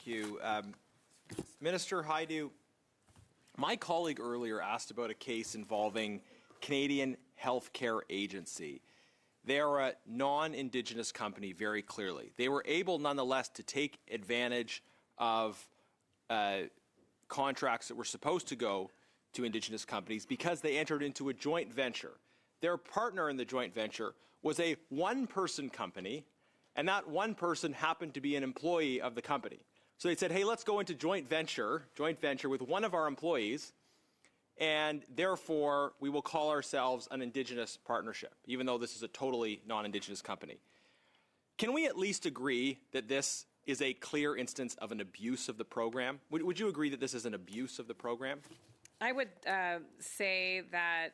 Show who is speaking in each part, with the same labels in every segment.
Speaker 1: Thank you. Minister Haidu, my colleague earlier asked about a case involving Canadian Healthcare Agency. They are a non-Indigenous company, very clearly. They were able, nonetheless, to take advantage of contracts that were supposed to go to Indigenous companies because they entered into a joint venture. Their partner in the joint venture was a one-person company, and that one person happened to be an employee of the company. So they said, hey, let's go into joint venture with one of our employees, and therefore we will call ourselves an Indigenous partnership, even though this is a totally non-Indigenous company. Can we at least agree that this is a clear instance of an abuse of the program? Would you agree that this is an abuse of the program?
Speaker 2: I would say that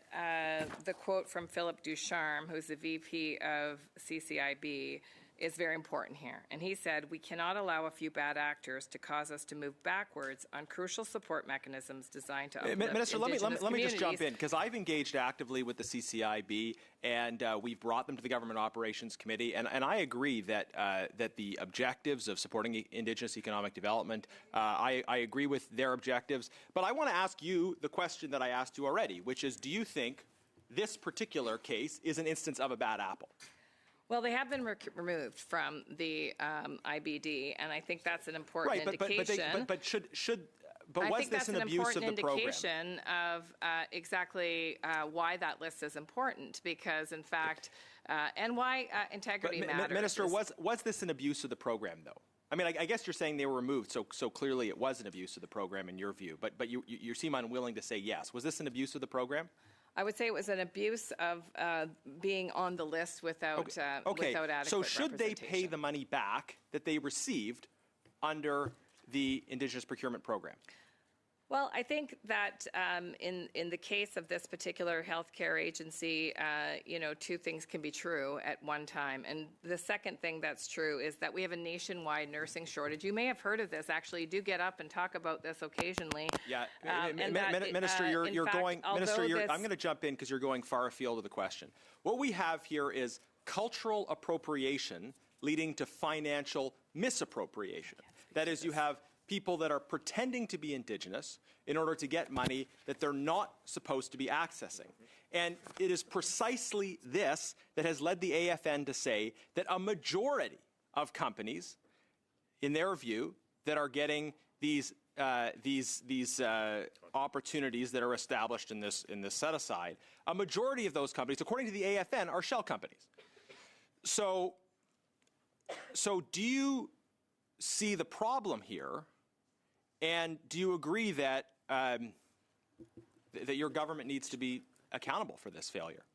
Speaker 2: the quote from Philip Ducharme, who's the VP of CCIB, is very important here. And he said, we cannot allow a few bad actors to cause us to move backwards on crucial support mechanisms designed to uplift
Speaker 1: Minister,
Speaker 2: Indigenous
Speaker 1: let me just jump in, because I've engaged actively with the CCIB, and we've brought them to the Government Operations Committee, and I agree that that the objectives of supporting Indigenous economic development, I agree with their objectives. But I want to ask you the question that I asked you already, which is, do you think this particular case is an instance of a bad apple?
Speaker 2: Well, they have been removed from the IBD, and I think that's an important indication.
Speaker 1: But was this an abuse of the program? I think that's an important
Speaker 2: indication of exactly why that list is important, because in fact, and why integrity matters.
Speaker 1: Minister, was this an abuse of the program, though? I mean, I guess you're saying they were removed, so clearly it was an abuse of the program in your view. But you seem unwilling to say yes. Was this an abuse of the program?
Speaker 2: I would say it was an abuse of being on the list without without adequate
Speaker 1: So should they pay the money back that they received under the Indigenous procurement program?
Speaker 2: Well, I think that in the case of this particular healthcare agency, two things can be true at one time. And the second thing that's true is that we have a nationwide nursing shortage. You may have heard of this. Actually, you do get up and talk about this occasionally.
Speaker 1: Yeah, Minister, I'm going to jump in because you're going far afield of the question. What we have here is cultural appropriation leading to financial misappropriation. That is, you have people that are pretending to be Indigenous in order to get money that they're not supposed to be accessing. And it is precisely this that has led the AFN to say that a majority of companies, in their view, that are getting these opportunities that are established in this set-aside, a majority of those companies, according to the AFN, are shell companies. So do you see the problem here? And do you agree that that your government needs to be accountable for this failure?